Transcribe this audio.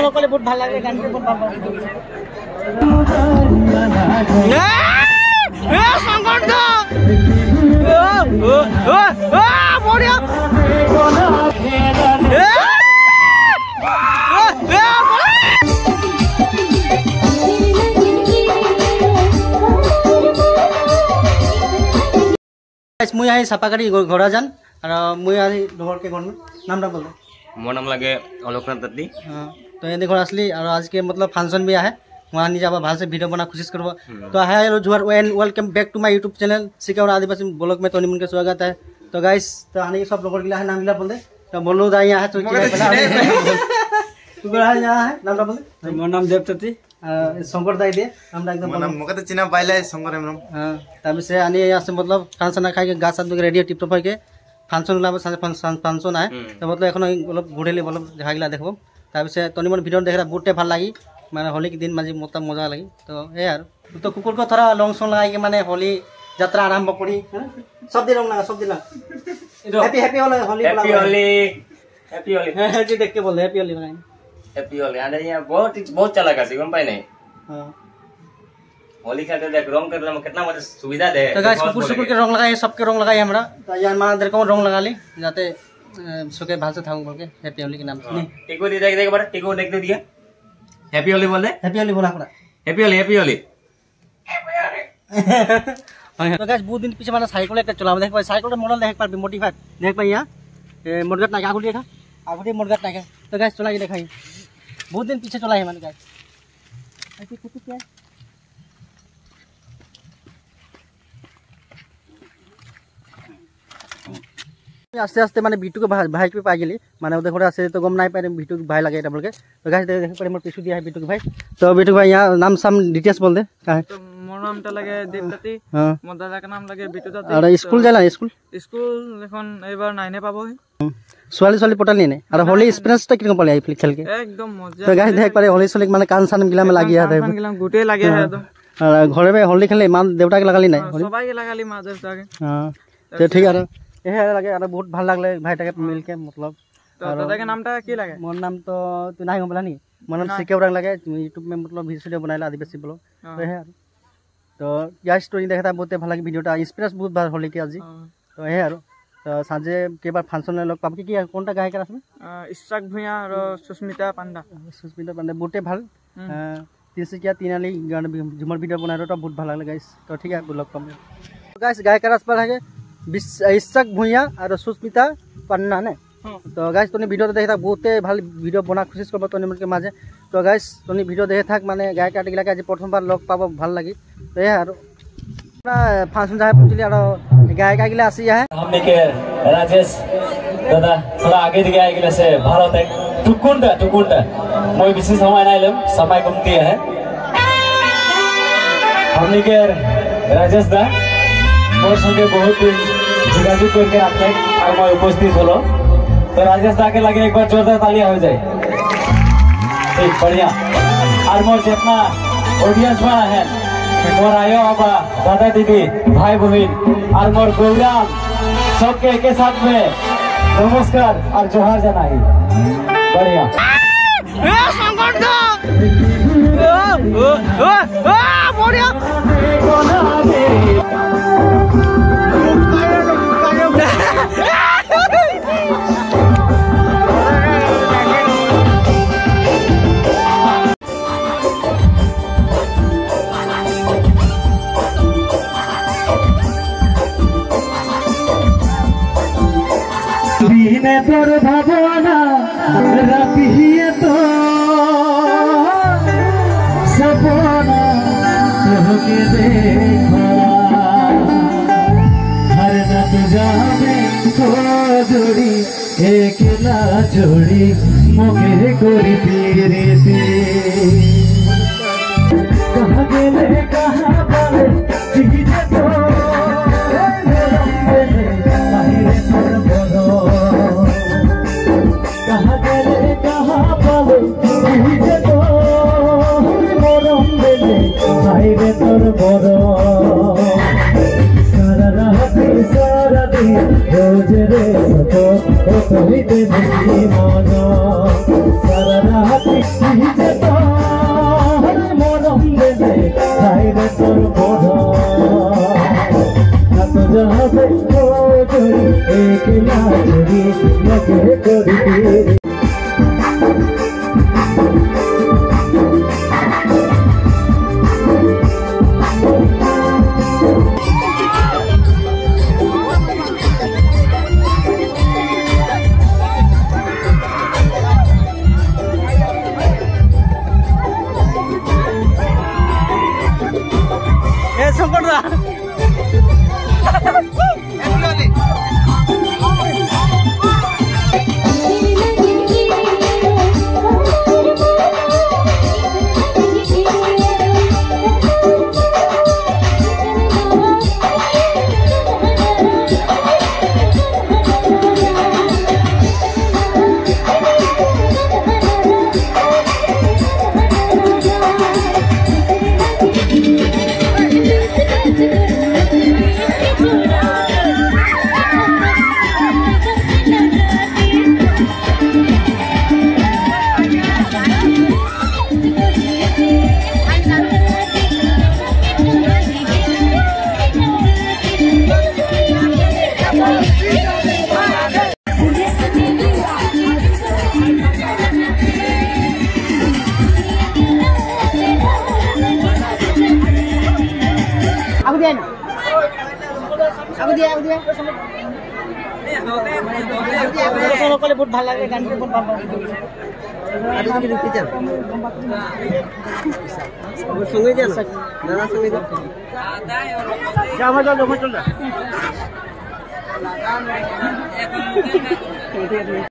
সকলে বহুত ভাল লাগে গানটো বহুত ভাল পাওঁ এ শঙ্কর দা বড়িয়া मुई आई सापाकारी घोड़ा जान और मुई आई घर के घर नाम बोलो मोर नाम लगे अलोकनाथ दत्ती। हाँ तो ये देखो असली और आज के मतलब फंक्शन भी है वहाँ नीचे आप भाल से वीडियो बना कोशिश करो तो हाय हेलो जुआर welcome back to my YouTube channel Sikkim आदिवासी ब्लॉग में तोनी मुनके स्वागत है। तो गाइस तो आने के सब लोगों के लिए नाम गिला बोल दे तो बोलो दा यहाँ है तो यहाँ है नाम बोल दे मोर नाम देवतती शंकर दाई दे नाम एकदम मोके तो चिना पाइले शंकर हेमरम। हां तब से आने यहाँ से मतलब खाना खाना खाई के गाछ साथ रेडी टिप टप के फंक्शन ला फंक्शन है तो मतलब এখন অলপ ঘুরেলি বলব দেখাগিলা দেখব तब से तनी मन वीडियो देख रहा बहुते ভাল লাগি माने होली के दिन माजी मतलब मजा लगी तो ए यार तो कुकुर को थोड़ा लॉन्ग सॉन्ग लगाई के माने होली यात्रा आरंभ करी सब दिन रंग लगा सब दिन happy happy Holi happy Holi happy Holi happy देख के बोल हैप्पी होली लगाई हैप्पी होली आने यहाँ बहुत चला का सिगम पाई नहीं। हां होली खेलते देख रंग करने में कितना मजा सुविधा दे तो गाइस कुकुर के रंग लगाए सबके रंग लगाए हमरा तो यार मां देर को रंग लगा ली जाते सुके भाल से थाऊं बोल के हैप्पी होली के नाम से टिको दे देख बार टिको देख दे दिया हैप्पी होली बोल दे हैप्पी होली बोला हमरा हैप्पी होली हैप्पी होली तो गाइस बहुत दिन पीछे माने साइकिल एक चलाव देख पाई साइकिल मॉडल देख पाबी मोडिफाइड देख पाई यहां मोडगट ना आगुटी देखा आगुटी मोडगट ना तो गाइस चला के देखाई बहुत दिन पीछे चला है माने गाइस ऐसे कुछ क्या आस्ते आस्ते माने बिटू के भाई के पाई गेली माने देखो आसे तो गम नाइ पाइ बिटू के भाई लगे बोल के तो गाइस देख पड़े मोर पिसु दिया है बिटू के भाई तो बिटू भाई यहां नाम साम डिटेल्स बोल दे का है तो मोर नामटा लगे देवदत्ती हां मोर दादा का नाम लगे बिटू दत्ती और स्कूल जाला स्कूल এখন এবার 9 এ পাবো সোয়ালি সোয়ালি পটাল নি और होली एक्सपीरियंस किरकम पड़े आई खेल के एकदम मजा तो गाइस देख पारे होली सोली माने कान सान गिला में लागी है कान गिला गुटे लागे है एकदम और घरे में होली खेले मां देवता के लगाली नहीं सबाई के लगाली मां देवता के हां तो ठीक है एहे लगे और बहुत ভাল लागले भाई टाके मिल के मतलब तो दादा के नामटा की लागे मोर नाम तो तू नहीं बोला नहीं मोर नाम सिकेव रंग लगे YouTube में मतलब वीडियो बनाइला आदिवासी ब्लॉग तो है तो या स्टोरी देखता बहुत ভাল লাগে ভিডিওটা एक्सपीरियंस बहुत ভাল होली के आज तो है यार तो सांजे के बार फंक्शन लोग पाब की कोनटा गायक আছে इशाक भुइया और सुस्मिता पांडा बहुते ভাল তিনসিকিয়া তিনালি গান झूमर वीडियो बनाए तो बहुत ভাল লাগে गाइस तो ठीक है ब्लॉग कम गाइस गायक पर है इशाक भुइया और सुस्मिता पांडा ने तो गाइस तोनी वीडियो देखता बहुते ভাল वीडियो बना कोशिश करब तोनी मन के माजे तो गाइस तोनी वीडियो देखे थाक माने गायक आर्टिकल के आज प्रथम बार लग पाबो ভাল लागि तो ये यार फंक्शन जाए पहुंचली और गायक आगिला आसी है हमने के राजेश दादा थोड़ा आगे दिखे आगिला से भारत एक टुकुंडा मोय विशेष समय नाइलम सफाई कमती है हमने के राजेश दा मोर संगे बहुत दिन जोगाजोग करके रखले और मैं उपस्थित हलो तो राजेश दा के लगे एक बार जोरदार तालियां हो जाए ठीक बढ़िया और मोर जितना ऑडियंस बना है मोर आयो बाबा दादा दीदी भाई बहन और मोर गौराम सबके एक साथ में नमस्कार और जोहार जनाई बढ़िया ए शंकर दा बढ़िया दिने तोर भावना रातिए तो सपना तोहके देखा हर रात जावे तो जोड़ी एकला जोड़ी मोके कोरी पीरती कहाँ गेले कहाँ बाले जीजे तो सारा रात बहुत ভাল লাগে গান বহুত ভাল লাগে আদি কি রুকি যান সঙ্গে যান দাদা সঙ্গে যান যা মজা চল